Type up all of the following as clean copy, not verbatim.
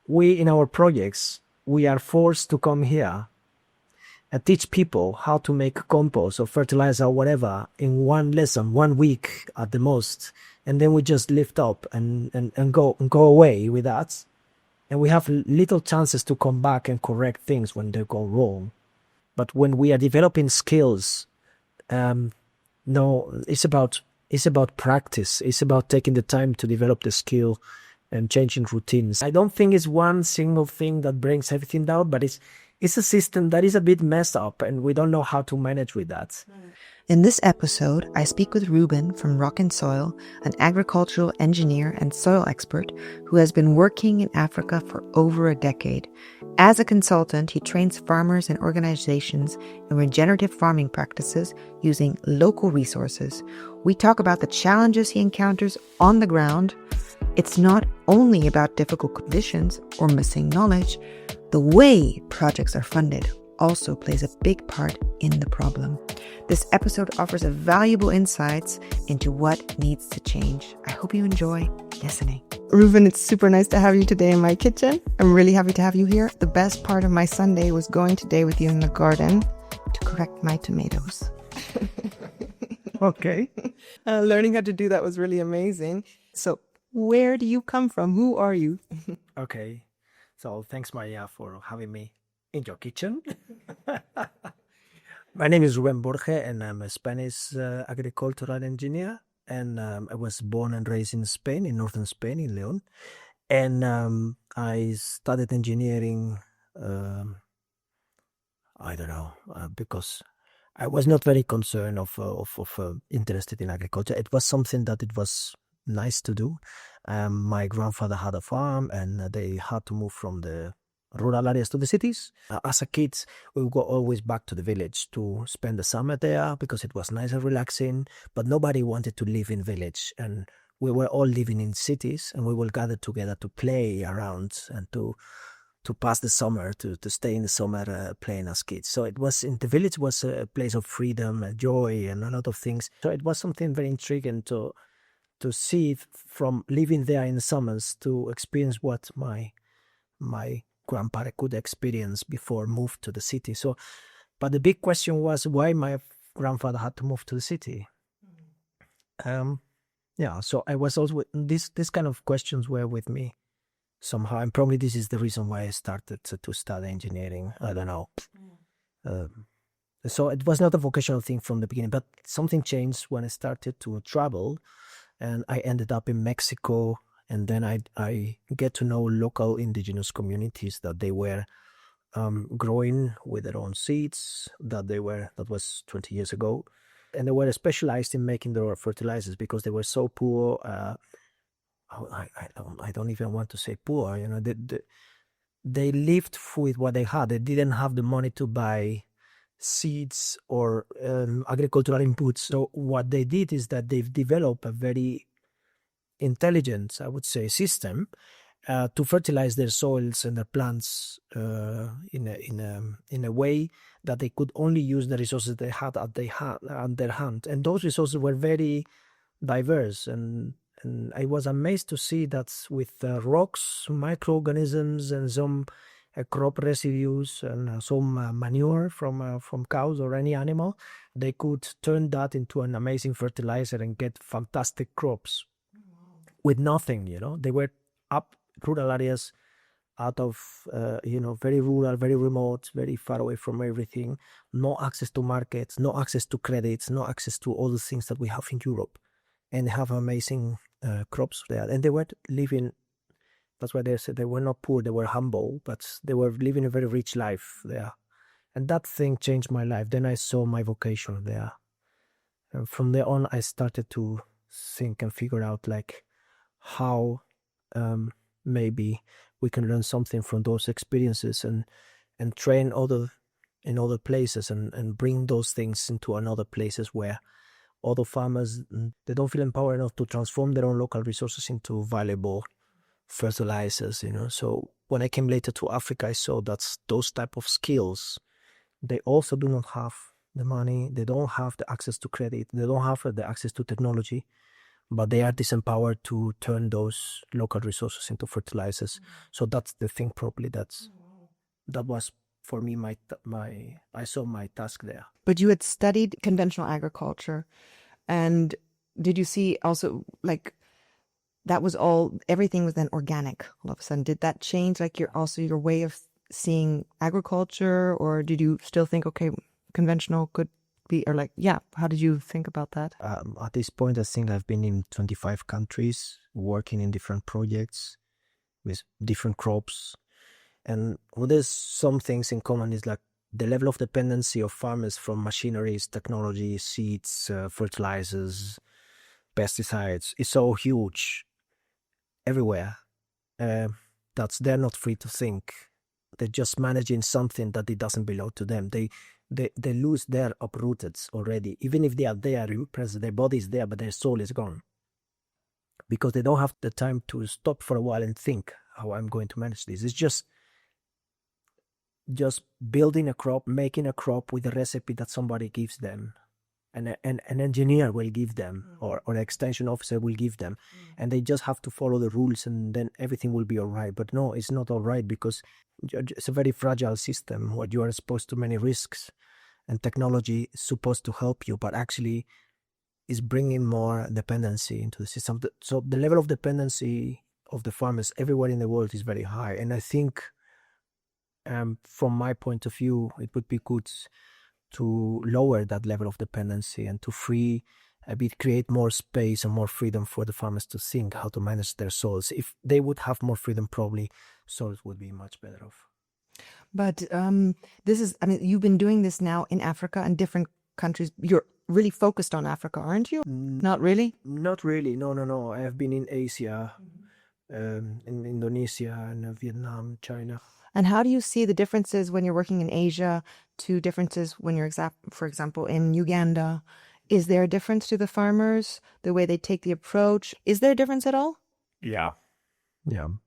we in our projects, we are forced to come here and teach people how to make compost or fertilizer or whatever in one lesson, 1 week at the most. And then we just lift up and go away with that. And we have little chances to come back and correct things when they go wrong. But when we are developing skills, no, it's about practice. It's about taking the time to develop the skill and changing routines. I don't think it's one single thing that brings everything down, but it's a system that is a bit messed up, and we don't know how to manage with that. In this episode, I speak with Rubén from Rockin Soil, an agricultural engineer and soil expert who has been working in Africa for over a decade. As a consultant, he trains farmers and organizations in regenerative farming practices using local resources. We talk about the challenges he encounters on the ground. It's not only about difficult conditions or missing knowledge. The way projects are funded also plays a big part in the problem. This episode offers a valuable insights into what needs to change. I hope you enjoy listening. Rubén, it's super nice to have you today in my kitchen. I'm really happy to have you here. The best part of my Sunday was going today with you in the garden to correct my tomatoes. Okay. Learning how to do that was really amazing. So where do you come from? Who are you? Okay. So thanks, Maria, for having me in your kitchen. My name is Rubén Borge, and I'm a Spanish agricultural engineer. And I was born and raised in Spain, in northern Spain, in León. And I studied engineering, because I was not very concerned of interested in agriculture. It was something that it was nice to do. My grandfather had a farm, and they had to move from the rural areas to the cities. As a kid, we would go always back to the village to spend the summer there because it was nice and relaxing, but nobody wanted to live in village. And we were all living in cities, and we will gather together to play around and to pass the summer, to stay in the summer playing as kids. So it was, in the village was a place of freedom and joy and a lot of things. So it was something very intriguing to see from living there in the summers, to experience what my grandpa could experience before moved to the city. So, but the big question was why my grandfather had to move to the city. So I was also, this kind of questions were with me somehow, and probably this is the reason why I started to study engineering. I don't know. So it was not a vocational thing from the beginning, but something changed when I started to travel, and I ended up in Mexico. And then I get to know local indigenous communities that they were growing with their own seeds, that was 20 years ago. And they were specialized in making their own fertilizers because they were so poor. I don't even want to say poor, they lived with what they had. They didn't have the money to buy seeds or agricultural inputs. So what they did is that they've developed a very intelligent, I would say, system to fertilize their soils and their plants in a way that they could only use the resources they had at their hand. And those resources were very diverse. And I was amazed to see that with rocks, microorganisms, and some crop residues and some manure from cows or any animal, they could turn that into an amazing fertilizer and get fantastic crops. With nothing, they were up rural areas, out of, very rural, very remote, very far away from everything, no access to markets, no access to credits, no access to all the things that we have in Europe, and have amazing crops there. And they were living, that's why they said they were not poor, they were humble, but they were living a very rich life there. And that thing changed my life. Then I saw my vocation there. And from there on, I started to think and figure out how maybe we can learn something from those experiences and train in other places and bring those things into another places where other farmers, they don't feel empowered enough to transform their own local resources into valuable fertilizers. So when I came later to Africa, I saw that those type of skills, they also do not have the money, they don't have the access to credit, they don't have the access to technology. but they are disempowered to turn those local resources into fertilizers. So that's the thing probably that was for me I saw my task there. But you had studied conventional agriculture, and did you see also like that was everything was then organic all of a sudden? Did that change like your way of seeing agriculture, or did you still think, okay, conventional could be, or like, yeah, how did you think about that? At this point, I think I've been in 25 countries working in different projects with different crops. And there's some things in common is like the level of dependency of farmers from machineries, technology, seeds, fertilizers, pesticides is so huge everywhere. That they're not free to think. They're just managing something that it doesn't belong to them. They lose their uprooted already. Even if they are there, their body is there, but their soul is gone. Because they don't have the time to stop for a while and think how I'm going to manage this. It's just building a crop, making a crop with a recipe that somebody gives them. An engineer will give them, or an extension officer will give them, and they just have to follow the rules, and then everything will be all right. But no, it's not all right, because it's a very fragile system where you are exposed to many risks, and technology is supposed to help you, but actually is bringing more dependency into the system. So the level of dependency of the farmers everywhere in the world is very high, and I think from my point of view, it would be good to lower that level of dependency and to create more space and more freedom for the farmers to think how to manage their soils. If they would have more freedom, probably soils would be much better off. But you've been doing this now in Africa and different countries. You're really focused on Africa, aren't you? Not really? Not really. No. I have been in Asia, in Indonesia and Vietnam, China. And how do you see the differences when you're working in Asia to differences when you're, for example, in Uganda? Is there a difference to the farmers, the way they take the approach? Is there a difference at all? Yeah. Now,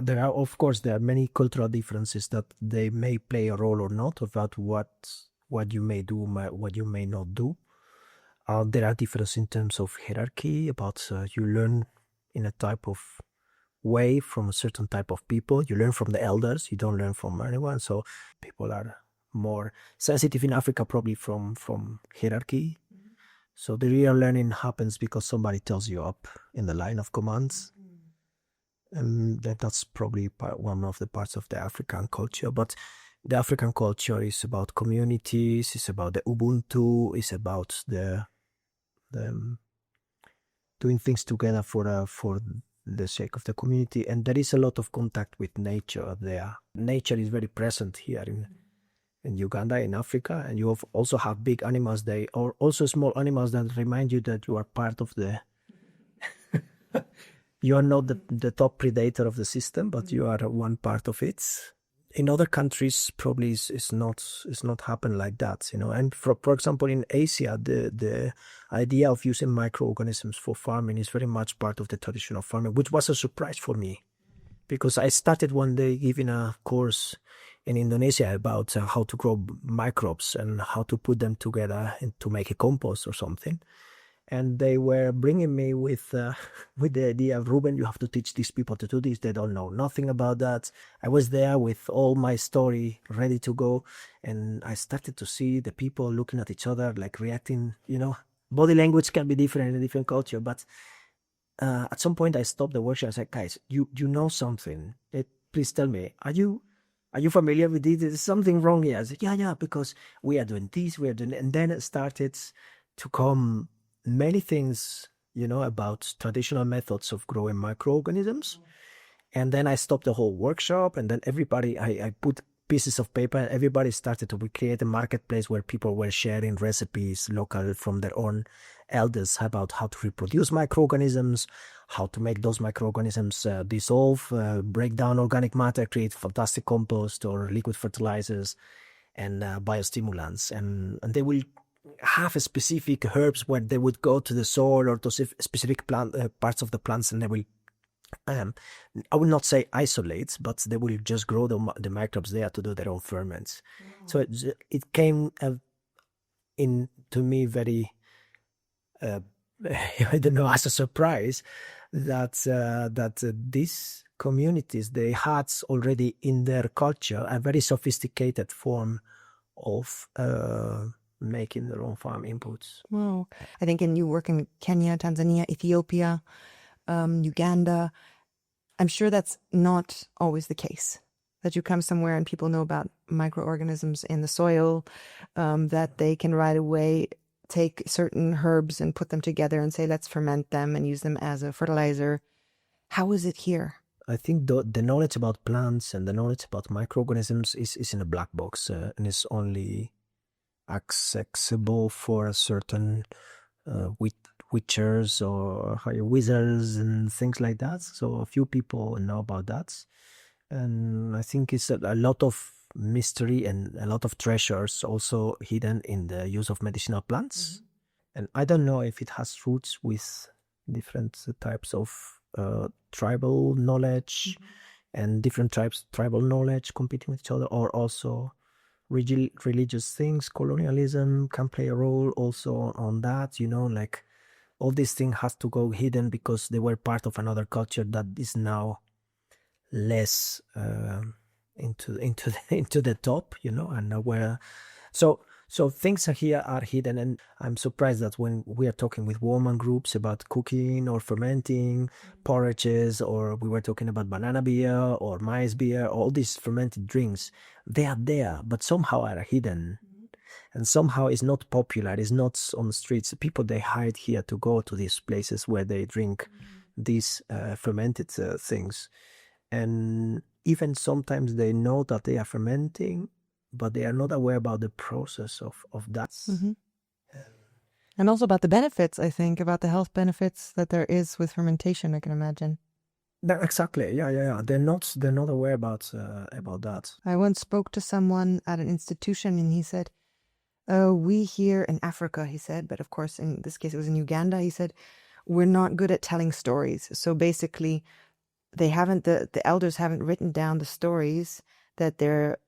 there are many cultural differences that they may play a role or not about what you may do, what you may not do. There are differences in terms of hierarchy, about you learn in a type of way from a certain type of people. You learn from the elders, you don't learn from anyone. So people are more sensitive in Africa probably from hierarchy. So the real learning happens because somebody tells you up in the line of commands. And that's probably one of the parts of the African culture. But the African culture is about communities, it's about the Ubuntu, it's about the doing things together for the sake of the community. And there is a lot of contact with nature there. Nature is very present here in Uganda, in Africa, and you also have big animals there, or also small animals that remind you that you are part of the you are not the top predator of the system, but you are one part of it. In other countries, probably it's not happen like that, And for example, in Asia, the idea of using microorganisms for farming is very much part of the traditional farming, which was a surprise for me, because I started one day giving a course in Indonesia about how to grow microbes and how to put them together and to make a compost or something. And they were bringing me with the idea of, Rubén, you have to teach these people to do this. They don't know nothing about that. I was there with all my story ready to go. And I started to see the people looking at each other, like reacting, Body language can be different in a different culture. But at some point I stopped the workshop. I said, guys, you know something. Please tell me, are you familiar with this? There's something wrong here. I said, yeah, because we are doing this, and then it started to come many things, about traditional methods of growing microorganisms. And then I stopped the whole workshop, and then everybody, I put pieces of paper, and everybody started to create a marketplace where people were sharing recipes local from their own elders about how to reproduce microorganisms, how to make those microorganisms dissolve, break down organic matter, create fantastic compost or liquid fertilizers and biostimulants. And they will have a specific herbs where they would go to the soil or to specific plant parts of the plants, and they will I would not say isolate, but they will just grow the microbes there to do their own ferments. So it came in to me very I don't know, as a surprise that these communities, they had already in their culture a very sophisticated form of making their own farm inputs. Wow. I think you work in Kenya, Tanzania, Ethiopia, Uganda. I'm sure that's not always the case. That you come somewhere and people know about microorganisms in the soil, that they can right away take certain herbs and put them together and say, let's ferment them and use them as a fertilizer. How is it here? I think the knowledge about plants and the knowledge about microorganisms is in a black box and is only accessible for a certain witchers or wizards and things like that. So a few people know about that. And I think it's a lot of mystery and a lot of treasures also hidden in the use of medicinal plants. And I don't know if it has roots with different types of tribal knowledge and different tribal knowledge competing with each other, or also religious things. Colonialism can play a role also on that, like all these things has to go hidden because they were part of another culture that is now less into the top, and where so things here are hidden. And I'm surprised that when we are talking with woman groups about cooking or fermenting porridges, or we were talking about banana beer or maize beer, all these fermented drinks, they are there, but somehow are hidden. And somehow it's not popular, it's not on the streets. People, they hide here to go to these places where they drink these fermented things. And even sometimes they know that they are fermenting, but they are not aware about the process of that. And also about the benefits, I think, about the health benefits that there is with fermentation, I can imagine. Exactly, yeah. They're not aware about that. I once spoke to someone at an institution and he said, we here in Africa, he said, but of course in this case it was in Uganda, he said, we're not good at telling stories. So basically the elders haven't written down the stories that they're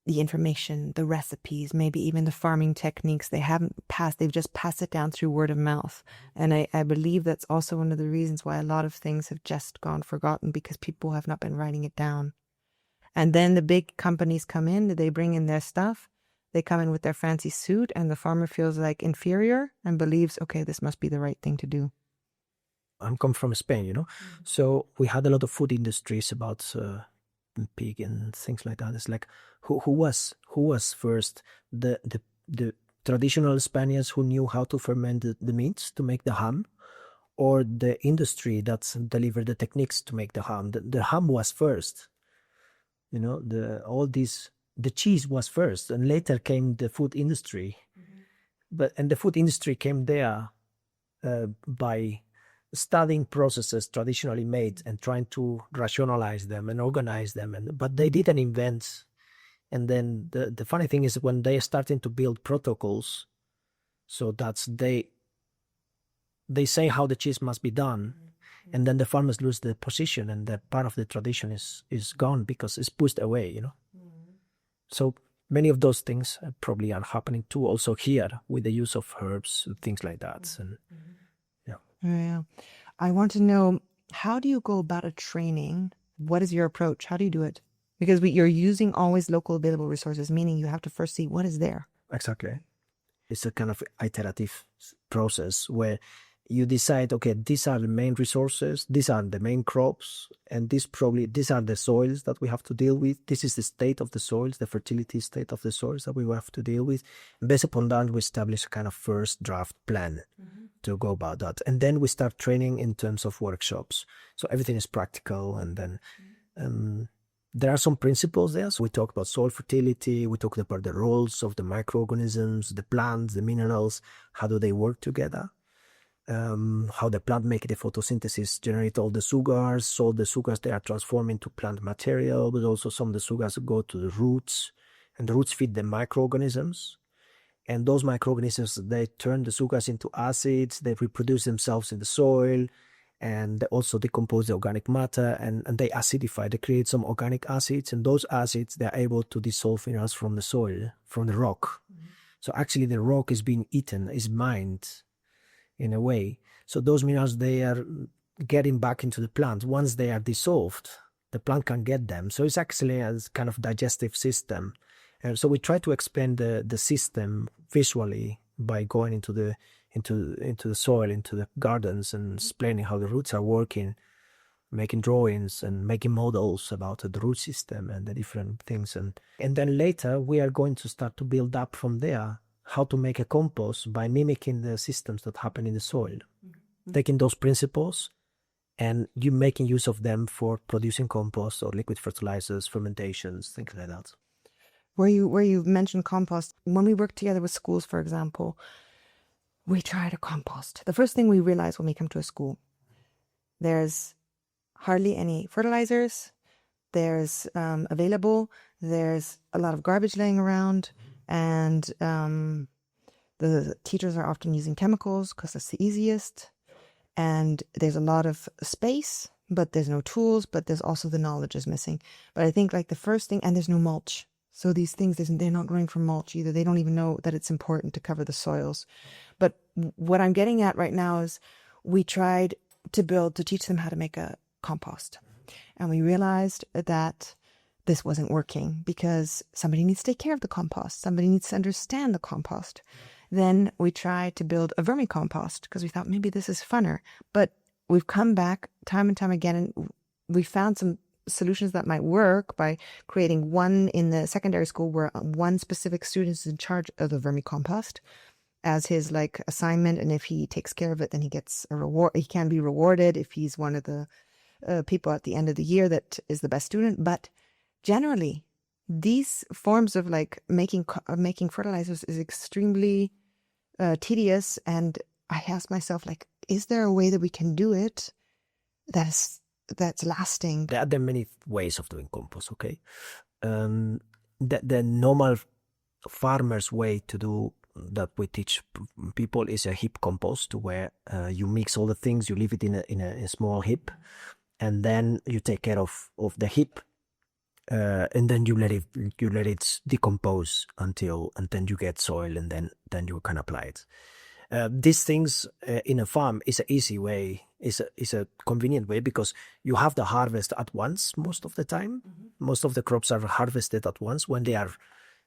the information, the recipes, maybe even the farming techniques they've just passed it down through word of mouth. And I believe that's also one of the reasons why a lot of things have just gone forgotten, because people have not been writing it down. And then the big companies come in, they bring in their stuff, they come in with their fancy suit, and the farmer feels like inferior and believes, okay, this must be the right thing to do. I'm come from Spain, so we had a lot of food industries about pig and things like that. It's like who was first, the traditional Spaniards who knew how to ferment the meats to make the ham, or the industry that delivered the techniques to make the ham? The ham was first, the cheese was first, and later came the food industry. And the food industry came there by studying processes traditionally made and trying to rationalize them and organize them, but they didn't invent. And then the funny thing is, when they are starting to build protocols, so that's they say how the cheese must be done, and then the farmers lose the position, and that part of the tradition is gone because it's pushed away, So many of those things probably are happening too, also here with the use of herbs, things like that. And yeah, I want to know, how do you go about a training? What is your approach? How do you do it? Because you're using always local available resources, meaning you have to first see what is there. Exactly. It's a kind of iterative process where you decide, okay, these are the main resources, these are the main crops, and these are the soils that we have to deal with. This is the state of the soils, the fertility state of the soils that we will have to deal with. And based upon that, we establish a kind of first draft plan to go about that. And then we start training in terms of workshops. So everything is practical. And then there are some principles there. So we talk about soil fertility, we talk about the roles of the microorganisms, the plants, the minerals, how do they work together? How the plant make the photosynthesis, generate all the sugars. So the sugars, they are transformed into plant material, but also some of the sugars go to the roots, and the roots feed the microorganisms. And those microorganisms, they turn the sugars into acids, they reproduce themselves in the soil, and they also decompose the organic matter, and they acidify, they create some organic acids, and those acids, they are able to dissolve minerals from the soil, from the rock. So actually the rock is being eaten, is mined, in a way. So those minerals, they are getting back into the plant. Once they are dissolved, the plant can get them. So it's actually a kind of digestive system. And so we try to explain the system visually by going into the soil, into the gardens, and explaining how the roots are working, making drawings and making models about the root system and the different things. And then later we are going to start to build up from there how to make a compost by mimicking the systems that happen in the soil. Taking those principles and you making use of them for producing compost or liquid fertilizers, fermentations, things like that. Where you mentioned compost, when we work together with schools, for example, we try to compost. The first thing we realize when we come to a school, there's hardly any fertilizers, there's available, there's a lot of garbage laying around, and the teachers are often using chemicals because it's the easiest, and there's a lot of space, but there's no tools, but there's also the knowledge is missing. But I think like the first thing, and there's no mulch. So these things, they're not growing from mulch either. They don't even know that it's important to cover the soils. But what I'm getting at right now is we tried to teach them how to make a compost. And we realized that this wasn't working because somebody needs to take care of the compost. Somebody needs to understand the compost. Then we tried to build a vermicompost because we thought maybe this is funner. But we've come back time and time again, and we found some solutions that might work by creating one in the secondary school where one specific student is in charge of the vermicompost as his like assignment, and if he takes care of it, then he gets a reward. He can be rewarded if he's one of the people at the end of the year that is the best student. But generally, these forms of like making fertilizers is extremely tedious, and I asked myself, like, is there a way that we can do it that's lasting? There are many ways of doing compost, okay? The normal farmer's way to do that we teach people is a heap compost, where you mix all the things, you leave it in a small heap, and then you take care of the heap, and then you let it decompose until you get soil, and then you can apply it. These things in a farm is an easy way, is a convenient way, because you have the harvest at once most of the time. Most of the crops are harvested at once when they are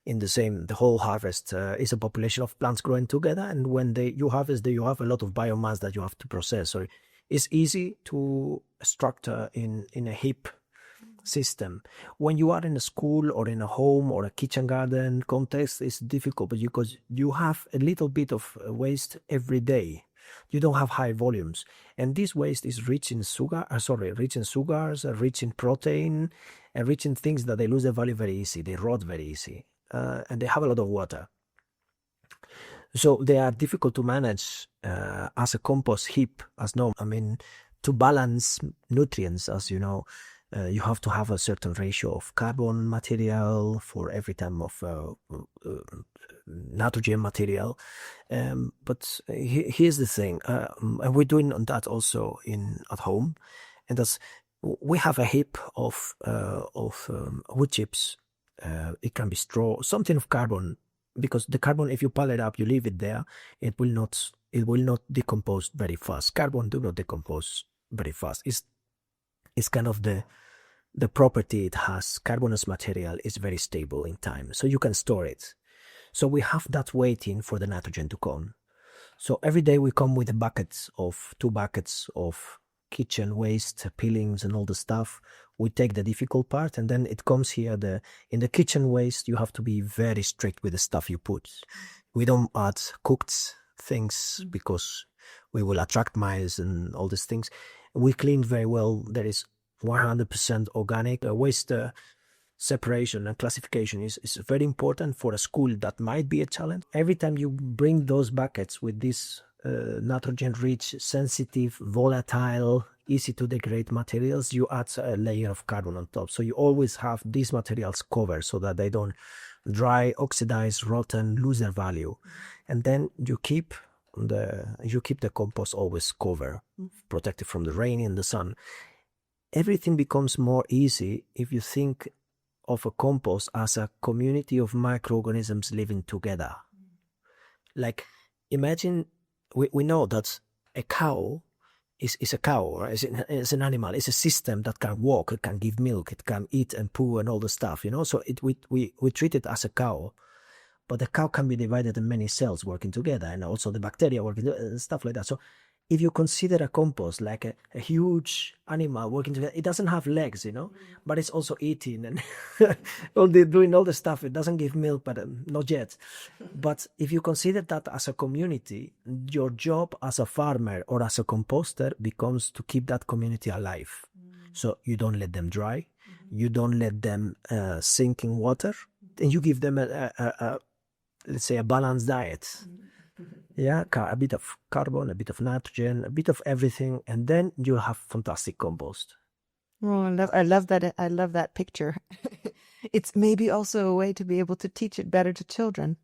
in the whole harvest is a population of plants growing together, and when you harvest, you have a lot of biomass that you have to process. So it's easy to structure in a heap system. When you are in a school or in a home or a kitchen garden context, it's difficult, but because you have a little bit of waste every day, you don't have high volumes, and this waste is rich in sugars, rich in protein, and rich in things that they lose their value very easy. They rot very easy, and they have a lot of water. So they are difficult to manage as a compost heap. To balance nutrients, as you know, you have to have a certain ratio of carbon material for every time of nitrogen material. But here's the thing, and we're doing on that also at home, and that's we have a heap of wood chips. It can be straw, something of carbon, because the carbon, if you pile it up, you leave it there, it will not decompose very fast. Carbon do not decompose very fast. It's kind of the property it has. Carbonous material is very stable in time, so you can store it. So we have that waiting for the nitrogen to come. So every day we come with 2 buckets of kitchen waste, peelings and all the stuff. We take the difficult part, and then it comes here. In the kitchen waste, you have to be very strict with the stuff you put. We don't add cooked things because we will attract mice and all these things. We clean very well. There is 100% organic. Waste separation and classification is very important for a school that might be a challenge. Every time you bring those buckets with this nitrogen-rich, sensitive, volatile, easy to degrade materials, you add a layer of carbon on top. So you always have these materials covered so that they don't dry, oxidize, rotten, lose their value. And then you keep the compost always covered, protected from the rain and the sun. Everything becomes more easy if you think of a compost as a community of microorganisms living together. Like, imagine, we know that a cow is a cow, right? It's an animal. It's a system that can walk, it can give milk, it can eat and poo and all the stuff, So we treat it as a cow, but the cow can be divided in many cells working together, and also the bacteria working together, and stuff like that. So if you consider a compost like a huge animal working together, it doesn't have legs, but it's also eating and doing all the stuff. It doesn't give milk, but not yet. But if you consider that as a community, your job as a farmer or as a composter becomes to keep that community alive. So you don't let them dry, you don't let them sink in water, and you give them let's say a balanced diet. Yeah, a bit of carbon, a bit of nitrogen, a bit of everything, and then you have fantastic compost. Oh, I love that. I love that picture. It's maybe also a way to be able to teach it better to children.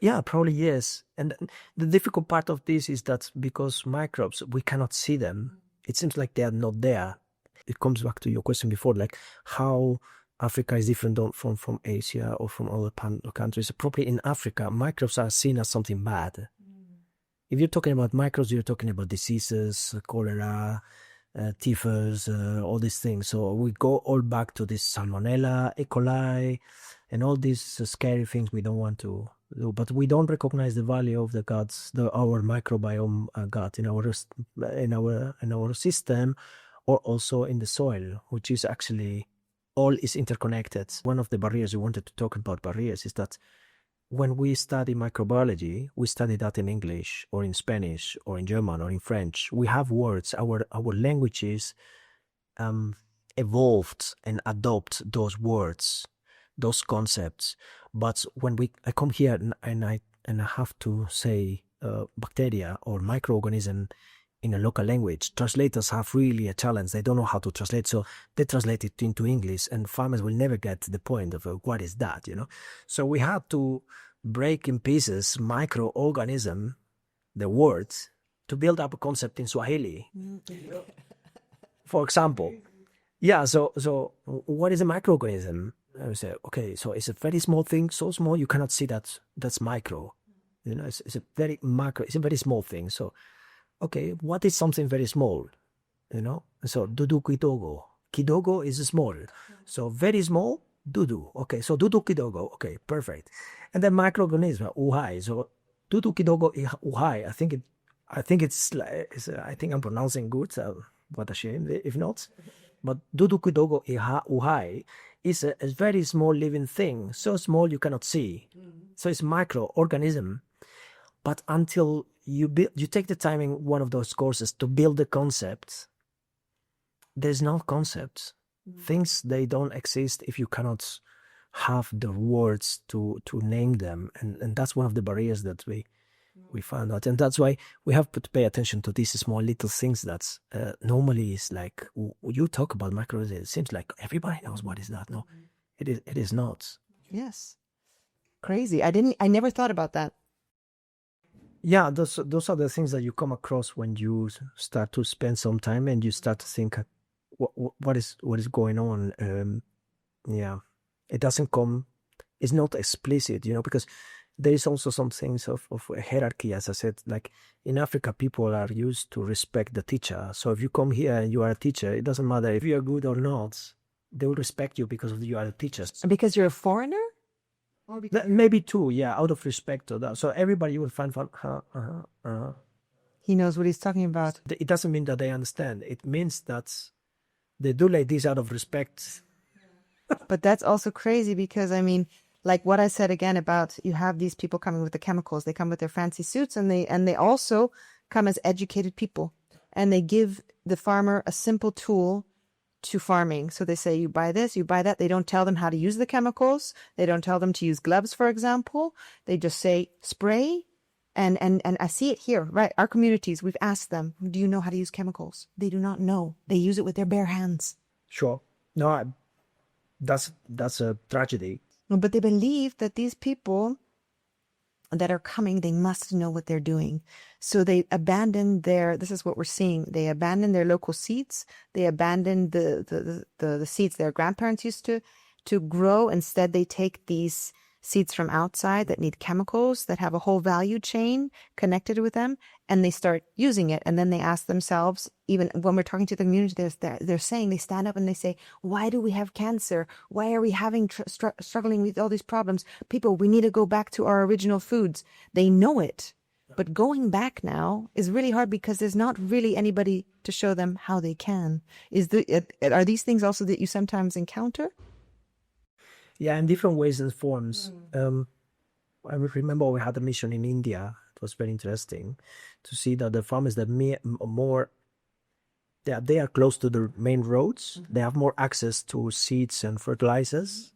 Yeah, probably yes. And the difficult part of this is that because microbes, we cannot see them. It seems like they are not there. It comes back to your question before, like how Africa is different from Asia or from other countries. Probably in Africa, microbes are seen as something bad. If you're talking about microbes, you're talking about diseases, cholera, typhus, all these things. So we go all back to this Salmonella, E. coli, and all these scary things we don't want to do. But we don't recognize the value of the guts, our microbiome gut in our system, or also in the soil, which is actually all is interconnected. One of the barriers we wanted to talk about barriers is that when we study microbiology, we study that in English or in Spanish or in German or in French. We have words, our languages evolved and adopt those words, those concepts. But when I come here and I have to say bacteria or microorganism in a local language, translators have really a challenge. They don't know how to translate, so they translate it into English, and farmers will never get the point of what is that, So we had to break in pieces microorganism, the words, to build up a concept in Swahili. For example, yeah. So what is a microorganism? I would say, okay, so it's a very small thing, so small you cannot see that's micro. It's a very macro. It's a very small thing. So. Okay, what is something very small? So dudu kidogo. Kidogo is small. So very small, dudu. Okay, so dudu kidogo. Okay, perfect. And then microorganism, uhai. So dudu kidogo uhai. I think I'm pronouncing good. So what a shame if not. But dudu kidogo uhai is a very small living thing. So small you cannot see. So it's microorganism. But until you take the time in one of those courses to build the concepts, there's no concepts. Things, they don't exist if you cannot have the words to name them. And that's one of the barriers that we found out. And that's why we have to pay attention to these small little things that normally is like, you talk about microorganisms, it seems like everybody knows what is that. No, it is not. Yes. Crazy. I never thought about that. Yeah, those are the things that you come across when you start to spend some time and you start to think, what is going on. Yeah, it doesn't come. It's not explicit, because there is also some things of a hierarchy. As I said, like in Africa, people are used to respect the teacher. So if you come here and you are a teacher, it doesn't matter if you are good or not. They will respect you because you are a teacher. Because you're a foreigner. Maybe too, yeah, out of respect to that. So everybody will find fun. He knows what he's talking about. It doesn't mean that they understand. It means that they do like this out of respect. But that's also crazy because, like what I said again about you have these people coming with the chemicals. They come with their fancy suits and they also come as educated people. And they give the farmer a simple tool to farming. So they say, you buy this, you buy that. They don't tell them how to use the chemicals. They don't tell them to use gloves, for example. They just say spray. And I see it here, right? Our communities, we've asked them, do you know how to use chemicals? They do not know. They use it with their bare hands. Sure. No, that's a tragedy. But they believe that these people that are coming, they must know what they're doing. So they abandon this is what we're seeing. They abandon their local seeds. They abandon the seeds their grandparents used to grow. Instead, they take these seeds from outside that need chemicals, that have a whole value chain connected with them, and they start using it. And then they ask themselves, even when we're talking to the community, they're saying, they stand up and they say, why do we have cancer? Why are we having struggling with all these problems? People, we need to go back to our original foods. They know it. But going back now is really hard because there's not really anybody to show them how they can. Are these things also that you sometimes encounter? Yeah, in different ways and forms. I remember we had a mission in India. It was very interesting to see that the farmers that they are close to the main roads. They have more access to seeds and fertilizers.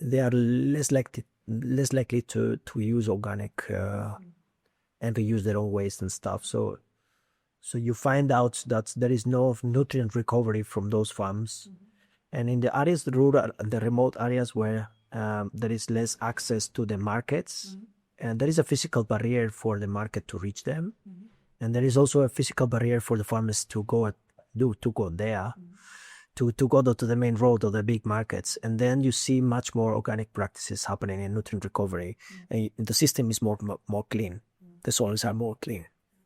They are less likely to use organic and reuse their own waste and stuff. So you find out that there is no nutrient recovery from those farms. And in the areas, the remote areas where there is less access to the markets, and there is a physical barrier for the market to reach them, and there is also a physical barrier for the farmers to go there, to go to the main road or the big markets, and then you see much more organic practices happening in nutrient recovery, and the system is more clean. The soils are more clean.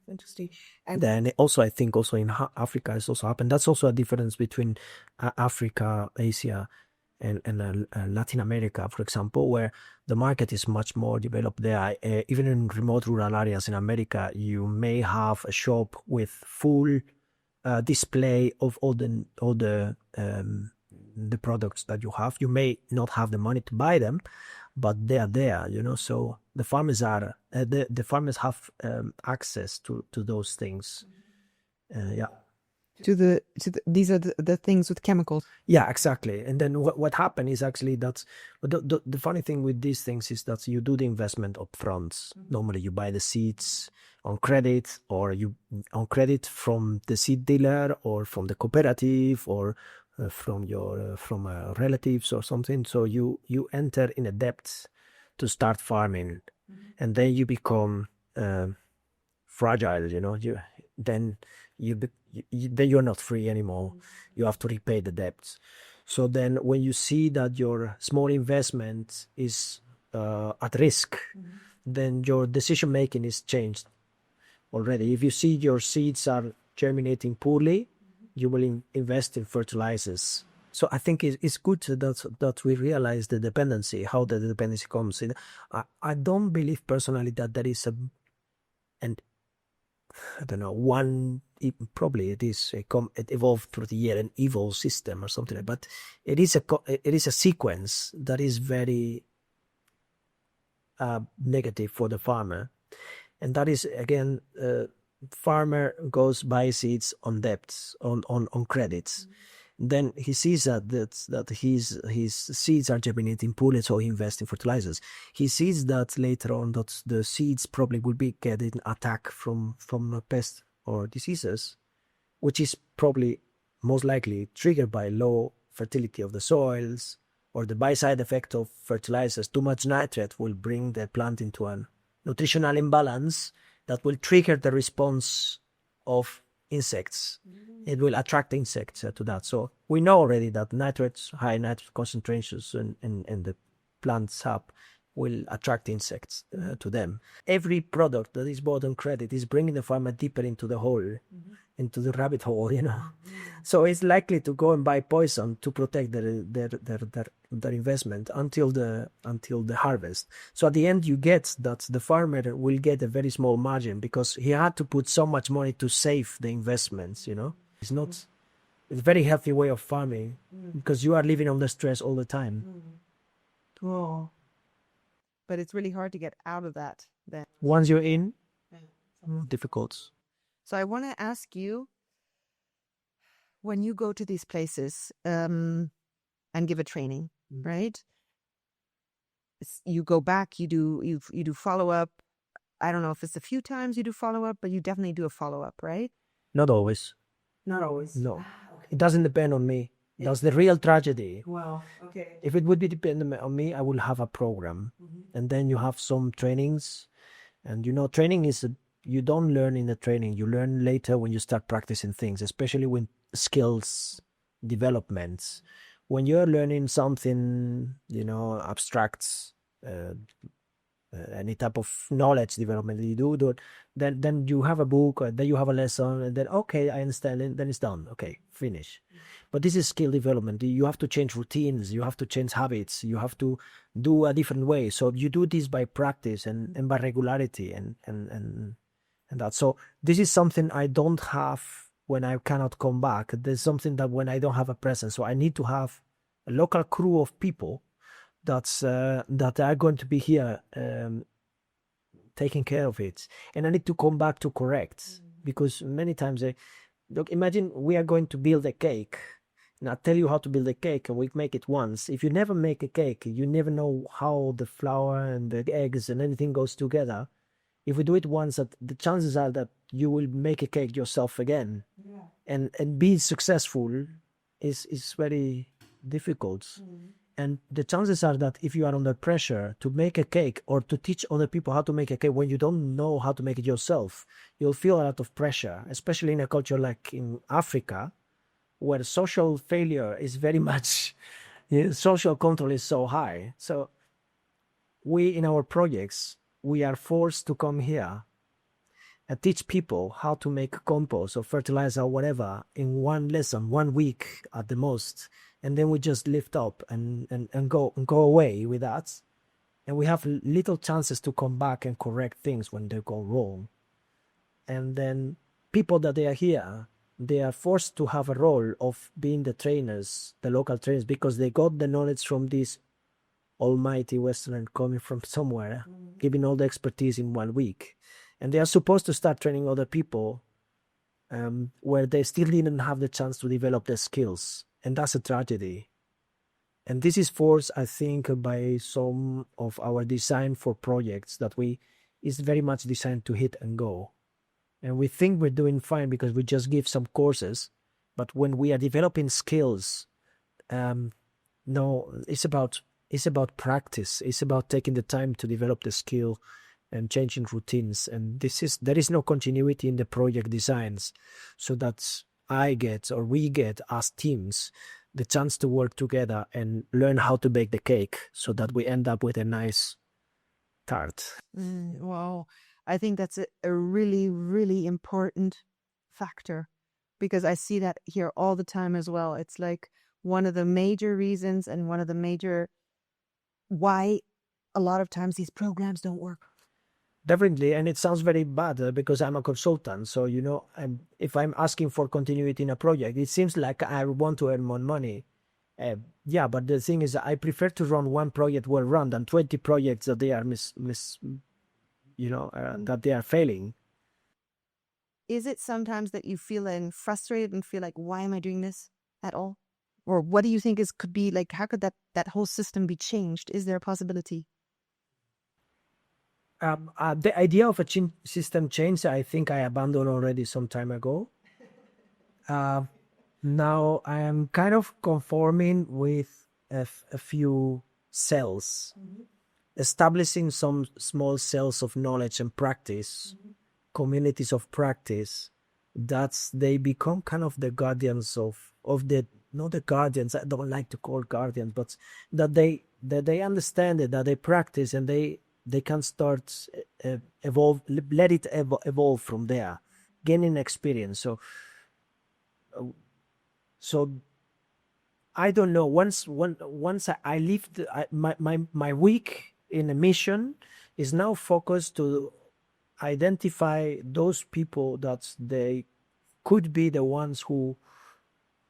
Interesting. And then also, I think also in Africa it's also happened. That's also a difference between Africa, Asia, and Latin America, for example, where the market is much more developed there. Even in remote rural areas in America, you may have a shop with full display of all the products that you have. You may not have the money to buy them, but they are there, so the farmers have access to those things. These are the things with chemicals. Yeah, exactly. And then what happened is actually that the funny thing with these things is that you do the investment up front. Normally you buy the seeds on credit, or on credit from the seed dealer or from the cooperative, or from relatives or something. So you enter in a debt to start farming, and then you become fragile. Then you're not free anymore. You have to repay the debt. So then when you see that your small investment is at risk, then your decision making is changed already. If you see your seeds are germinating poorly, you will invest in fertilizers. So I think it's good that we realize the dependency, how the dependency comes in. I don't believe personally that there is I don't know, probably it is it evolved through the year, an evil system or something, but it is a sequence that is very negative for the farmer, and that is again, farmer buy seeds on debts, on credits. Then he sees that his seeds are germinating poorly, so he invests in fertilizers. He sees that later on that the seeds probably will be getting attack from pests or diseases, which is probably most likely triggered by low fertility of the soils, or the by-side effect of fertilizers. Too much nitrate will bring the plant into a nutritional imbalance that will trigger the response of insects. It will attract insects to that. So we know already that high nitrate concentrations in the plant's sap will attract insects to them. Every product that is bought on credit is bringing the farmer deeper into the hole, into the rabbit hole, So it's likely to go and buy poison to protect their investment until the harvest. So at the end, you get that the farmer will get a very small margin because he had to put so much money to save the investments. It's a very healthy way of farming because you are living under stress all the time. Oh. But it's really hard to get out of that then. Once you're in, difficult. So I want to ask you, when you go to these places and give a training, right? You go back, you do follow up. I don't know if it's a few times you do follow up, but you definitely do a follow up, right? Not always. Not always. No, it doesn't depend on me. That's the real tragedy. Wow. Okay. If it would be dependent on me, I will have a program, and then you have some trainings, and training is you don't learn in the training. You learn later when you start practicing things, especially when skills developments. When you're learning something, abstract, uh, any type of knowledge development that you do, then you have a book, or then you have a lesson, and then okay, I understand, and then it's done. Okay, finish. But this is skill development. You have to change routines, you have to change habits, you have to do a different way. So you do this by practice and by regularity and that. So this is something I don't have when I cannot come back. There's something that when I don't have a presence. So I need to have a local crew of people that are going to be here taking care of it, and I need to come back to correct, because many times look, imagine we are going to build a cake, and I tell you how to build a cake, and we make it once. If you never make a cake, you never know how the flour and the eggs and anything goes together. If we do it once, that the chances are that you will make a cake yourself again, and be successful is very difficult. And the chances are that if you are under pressure to make a cake or to teach other people how to make a cake when you don't know how to make it yourself, you'll feel a lot of pressure, especially in a culture like in Africa, where social failure is very much, social control is so high. So we, in our projects, we are forced to come here and teach people how to make compost or fertilizer or whatever in one lesson, 1 week at the most. And then we just lift up and go away with that. And we have little chances to come back and correct things when they go wrong. And then people that they are here, they are forced to have a role of being the trainers, the local trainers, because they got the knowledge from this almighty Westerner coming from somewhere, giving all the expertise in 1 week. And they are supposed to start training other people where they still didn't have the chance to develop their skills. And that's a tragedy. And this is forced, I think, by some of our design for projects that is very much designed to hit and go. And we think we're doing fine because we just give some courses. But when we are developing skills, no, it's about practice. It's about taking the time to develop the skill and changing routines. And there is no continuity in the project designs. So that's we get as teams the chance to work together and learn how to bake the cake so that we end up with a nice tart. Wow. I think that's a really, really important factor, because I see that here all the time as well. It's like one of the major reasons and one of the major why a lot of times these programs don't work. Definitely, and it sounds very bad because I'm a consultant. So, if I'm asking for continuity in a project, it seems like I want to earn more money. Yeah, but the thing is, I prefer to run one project well run than 20 projects that they are that they are failing. Is it sometimes that you feel frustrated and feel like, why am I doing this at all? Or what do you think could be like, how could that whole system be changed? Is there a possibility? The idea of a system change, I think I abandoned already some time ago. Now I am kind of conforming with a few cells, establishing some small cells of knowledge and practice, communities of practice, that they become kind of the guardians of the, not the guardians, I don't like to call guardians, but that they understand it, that they practice, and they can start evolve, let it evolve from there, gaining experience. So I don't know. Once I leave, my week in a mission is now focused to identify those people that they could be the ones who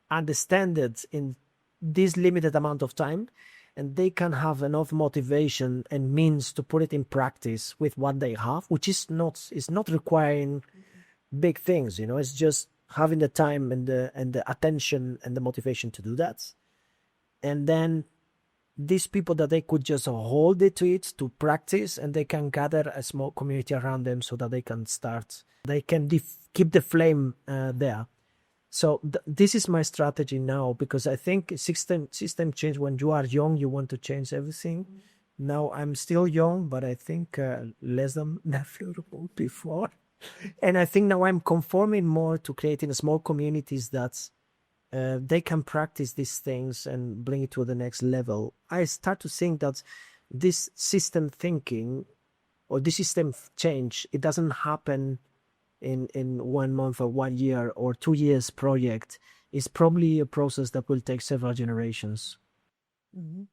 understand it in this limited amount of time, and they can have enough motivation and means to put it in practice with what they have, which is not requiring big things. It's just having the time and the attention and the motivation to do that. And then these people that they could just hold it to practice, and they can gather a small community around them so that they can keep the flame there. So this is my strategy now, because I think system change, when you are young, you want to change everything. Now I'm still young, but I think less than never before. And I think now I'm conforming more to creating small communities that they can practice these things and bring it to the next level. I start to think that this system thinking or this system change, it doesn't happen in 1 month or 1 year or 2 years project. It's probably a process that will take several generations. Mm-hmm.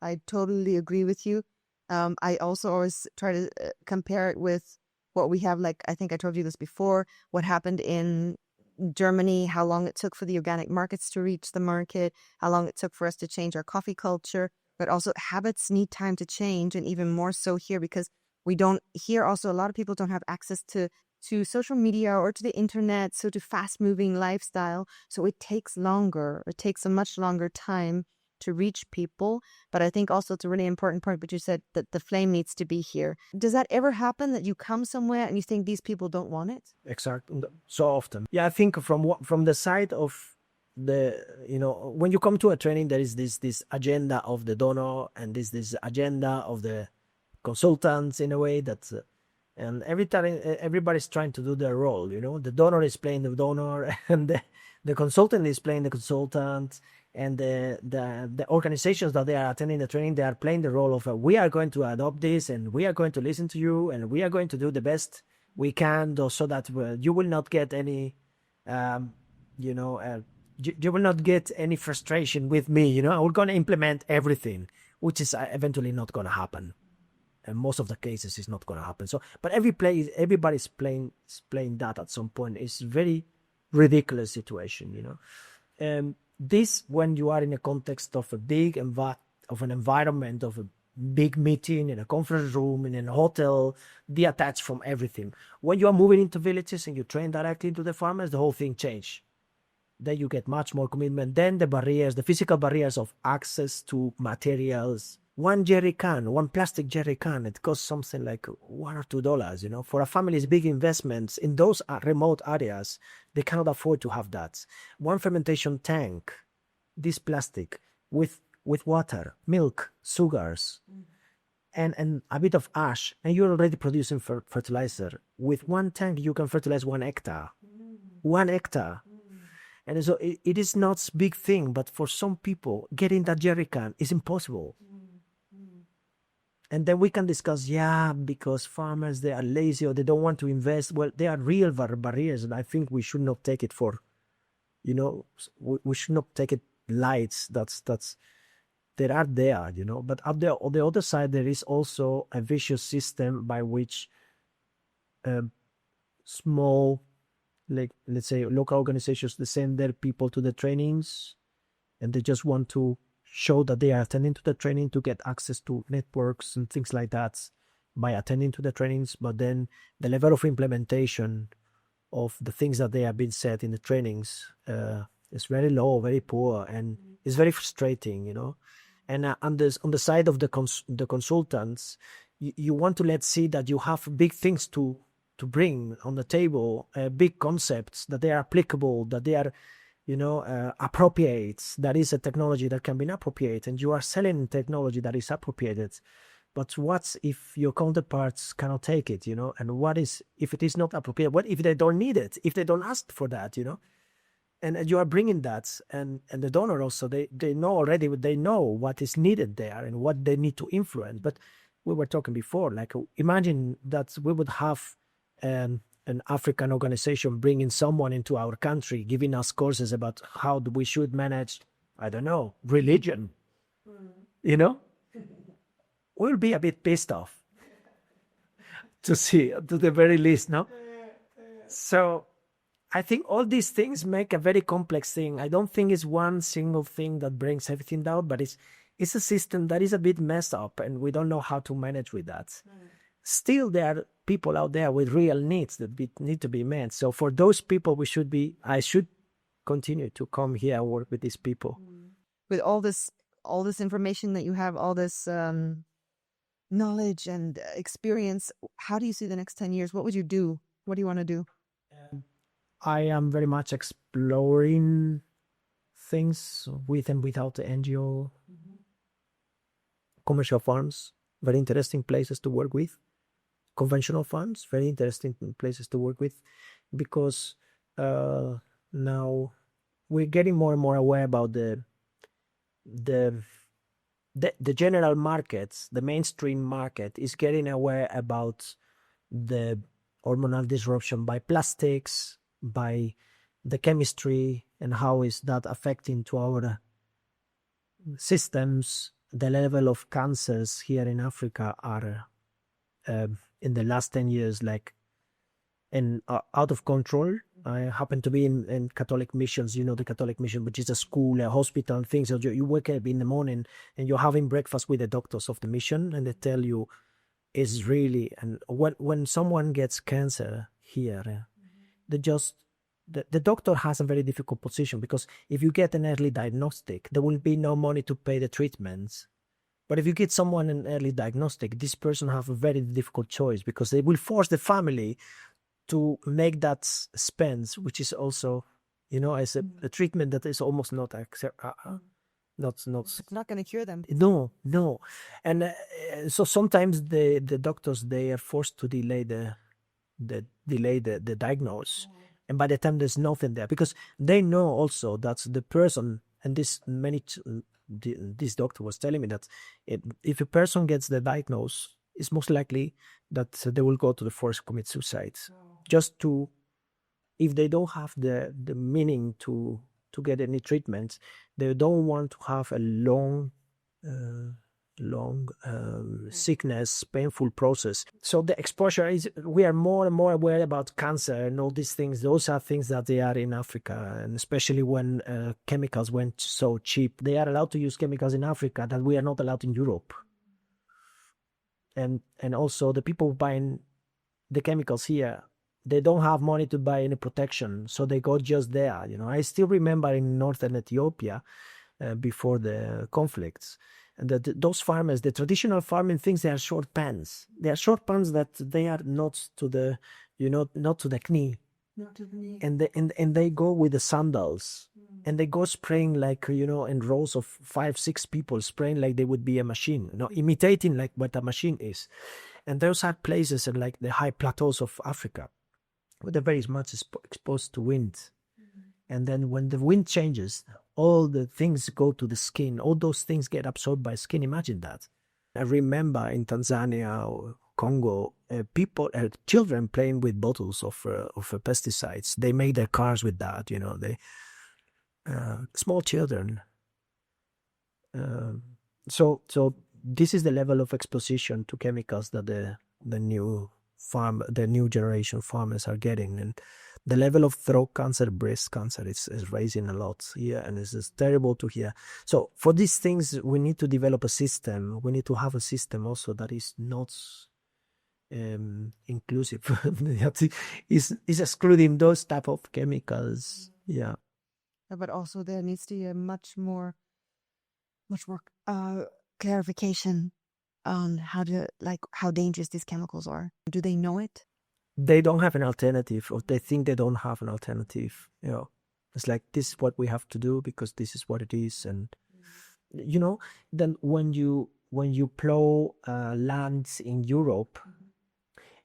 I totally agree with you. I also always try to compare it with what we have. Like, I think I told you this before, what happened in Germany, how long it took for the organic markets to reach the market, how long it took for us to change our coffee culture, but also habits need time to change. And even more so here, because we don't here also, a lot of people don't have access to social media or to the internet, so to fast moving lifestyle. So it takes longer. It takes a much longer time to reach people. But I think also it's a really important point, but you said that the flame needs to be here. Does that ever happen that you come somewhere and you think these people don't want it? Exactly. So often. Yeah, I think from the side of the, when you come to a training, there is this agenda of the donor and this agenda of the consultants in a way that, and every time everybody's trying to do their role. The donor is playing the donor and the consultant is playing the consultant, and the organizations that they are attending the training, they are playing the role of we are going to adopt this and we are going to listen to you and we are going to do the best we can so that you will not get any you will not get any frustration with me. We're going to implement everything, which is eventually not going to happen, and most of the cases is not going to happen. So but everybody's playing that at some point. It's very ridiculous situation. This, when you are in a context of a big of an environment, of a big meeting in a conference room, in a hotel, detached from everything. When you are moving into villages and you train directly into the farmers, the whole thing change. Then you get much more commitment. Then the physical barriers of access to materials. One plastic jerry can, it costs something like $1 or $2. For a family's big investments in those remote areas, they cannot afford to have that. One fermentation tank, this plastic with water, milk, sugars, and a bit of ash, and you're already producing fertilizer. With one tank, you can fertilize 1 hectare. 1 hectare. And so it is not a big thing, but for some people, getting that jerry can is impossible. And then we can discuss, because farmers, they are lazy or they don't want to invest. Well, they are real barriers, and I think we should not take it for, we should not take it light. They are there, But on the other side, there is also a vicious system by which small, like, let's say, local organizations, they send their people to the trainings, and they just want to show that they are attending to the training to get access to networks and things like that by attending to the trainings. But then the level of implementation of the things that they have been said in the trainings is very low, very poor, and it's very frustrating, And on the side of the consultants, you want to see that you have big things to bring on the table, big concepts that they are applicable, that they are appropriate. That is a technology that can be appropriate, and you are selling technology that is appropriated. But what if your counterparts cannot take it, And what is if it is not appropriate? What if they don't need it? If they don't ask for that, And you are bringing that, and the donor also, they know already, they know what is needed there and what they need to influence. But we were talking before, like, imagine that we would have an African organization bringing someone into our country, giving us courses about how we should manage, I don't know, religion, We'll be a bit pissed off to the very least, no? So I think all these things make a very complex thing. I don't think it's one single thing that brings everything down, but it's a system that is a bit messed up, and we don't know how to manage with that. Still, there are people out there with real needs that need to be met. So for those people, I should continue to come here and work with these people. With all this information that you have, all this knowledge and experience, how do you see the next 10 years? What would you do? What do you want to do? I am very much exploring things with and without the NGO. Commercial farms, very interesting places to work with. Conventional farms, very interesting places to work with, because now we're getting more and more aware about the the general markets, the mainstream market, is getting aware about the hormonal disruption by plastics, by the chemistry, and how is that affecting to our systems. The level of cancers here in Africa are in the last 10 years out of control. I happen to be in Catholic missions, the Catholic mission, which is a school, a hospital, things. So you wake up in the morning and you're having breakfast with the doctors of the mission, and they tell you it's really, and when someone gets cancer here, the doctor has a very difficult position, because if you get an early diagnostic, there will be no money to pay the treatments. But if you get someone an early diagnostic, this person have a very difficult choice, because they will force the family to make that expense, which is also, as a treatment that is almost not It's not going to cure them. No. And so sometimes the doctors, they are forced to delay the diagnosis. And by the time there's nothing there, because they know also that the person, and this doctor was telling me that if a person gets the diagnosis, it's most likely that they will go to the forest commit suicide. Just to, if they don't have the meaning to get any treatment, they don't want to have a long sickness, painful process. So the exposure is, we are more and more aware about cancer and all these things. Those are things that they are in Africa, and especially when chemicals went so cheap. They are allowed to use chemicals in Africa that we are not allowed in Europe. And also the people buying the chemicals here, they don't have money to buy any protection, so they go just there. I still remember in northern Ethiopia, before the conflicts, and that those farmers, the traditional farming things, they are short pants. They are short pants that they are not to the, not to the knee. Not to the knee. And they go with the sandals, and they go spraying in rows of 5-6 people, spraying like they would be a machine, imitating like what a machine is. And those are places in the high plateaus of Africa, where they're very much exposed to wind. And then when the wind changes, all the things go to the skin. All those things get absorbed by skin. Imagine that. I remember in Tanzania or Congo, children playing with bottles of pesticides. They made their cars with that. Small children. So this is the level of exposition to chemicals that the new generation farmers are getting, and the level of throat cancer, breast cancer is rising a lot here, and it's terrible to hear. So for these things, we need to develop a system. We need to have a system also that is not inclusive. is excluding those type of chemicals. Yeah. But also there needs to be a much more clarification on how dangerous these chemicals are. Do they know it? They don't have an alternative, or they think they don't have an alternative. It's like, this is what we have to do because this is what it is. And then when you plow lands in Europe,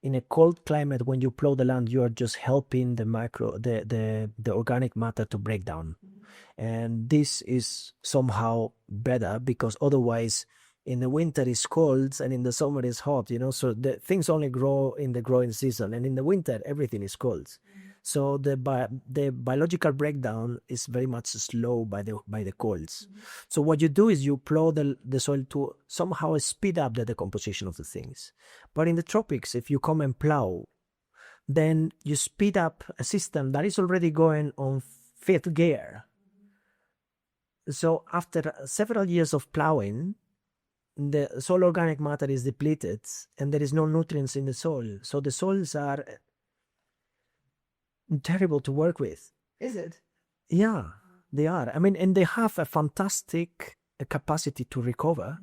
in a cold climate, when you plow the land, you are just helping the organic matter to break down. And this is somehow better, because otherwise in the winter it's cold and in the summer it's hot, so the things only grow in the growing season, and in the winter everything is cold. So the biological breakdown is very much slow by the colds. So what you do is you plow the soil to somehow speed up the decomposition of the things. But in the tropics, if you come and plow, then you speed up a system that is already going on fifth gear. So after several years of plowing, the soil organic matter is depleted and there is no nutrients in the soil. So the soils are terrible to work with. Is it? Yeah, they are. And they have a fantastic capacity to recover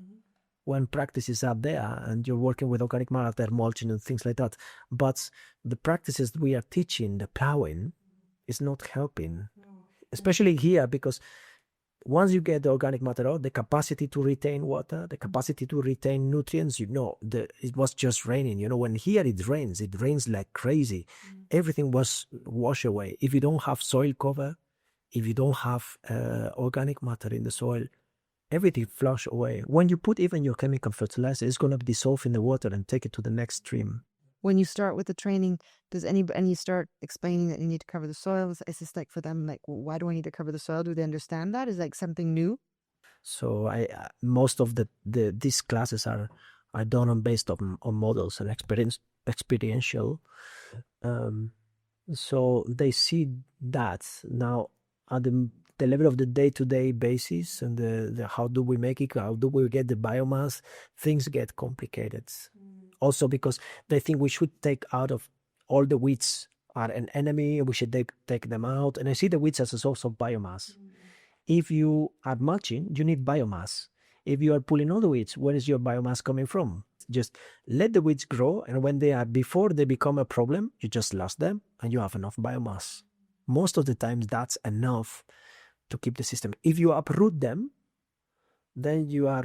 when practices are there and you're working with organic matter, mulching and things like that. But the practices we are teaching, the plowing, is not helping, especially here, because once you get the organic matter out, the capacity to retain water, the capacity to retain nutrients, it was just raining. When here it rains like crazy. Everything was washed away. If you don't have soil cover, if you don't have organic matter in the soil, everything flush away. When you put even your chemical fertilizer, it's going to dissolve in the water and take it to the next stream. When you start with the training, and you start explaining that you need to cover the soil, is this like for them, like, why do I need to cover the soil? Do they understand that? Is like something new? So most of these classes are done based on models and experiential. So they see that now at the level of the day-to-day basis and the how do we make it, how do we get the biomass, things get complicated. Also because they think we should take out of all the weeds are an enemy, we should take them out. And I see the weeds as a source of biomass. If you are mulching, you need biomass. If you are pulling all the weeds, where is your biomass coming from? Just let the weeds grow, and when before they become a problem, you just lost them and you have enough biomass. Most of the times that's enough to keep the system. If you uproot them, then you are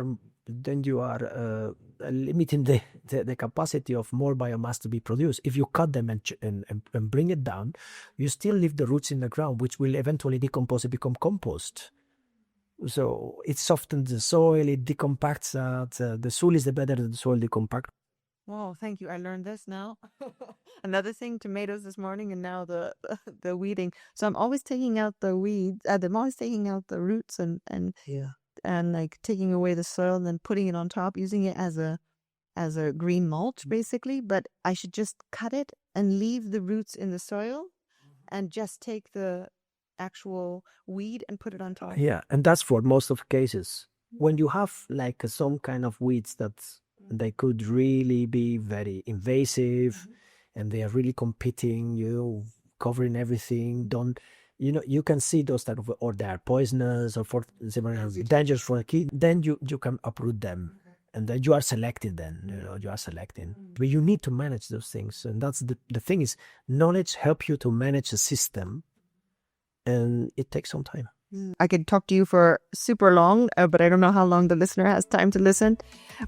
limiting the capacity of more biomass to be produced. If you cut them and bring it down, you still leave the roots in the ground, which will eventually decompose and become compost. So it softens the soil, it decompacts that. The soil is the better than the soil decompact. Wow, thank you. I learned this now. Another thing, tomatoes this morning, and now the weeding. So I'm always taking out the weeds. I'm always taking out the roots and like taking away the soil and then putting it on top, using it as a green mulch, basically. But I should just cut it and leave the roots in the soil and just take the actual weed and put it on top. Yeah, and that's for most of cases. When you have like some kind of weeds that they could really be very invasive and they are really competing, covering everything, you can see those type of, or they are poisonous or dangerous for a kid, then you can uproot them. And then you are selecting but you need to manage those things. And that's the thing is, knowledge helps you to manage a system, and it takes some time. I could talk to you for super long, but I don't know how long the listener has time to listen.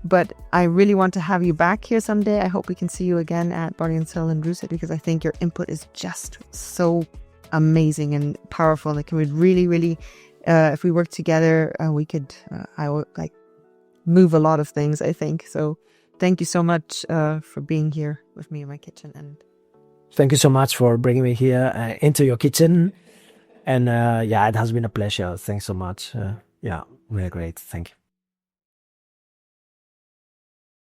But I really want to have you back here someday. I hope we can see you again at BODY&SOIL in Rousset, because I think your input is just so amazing and powerful. And it can really, really, if we work together, we could, I would like move a lot of things, I think. So thank you so much for being here with me in my kitchen. And thank you so much for bringing me here into your kitchen. And it has been a pleasure. Thanks so much. Really great. Thank you.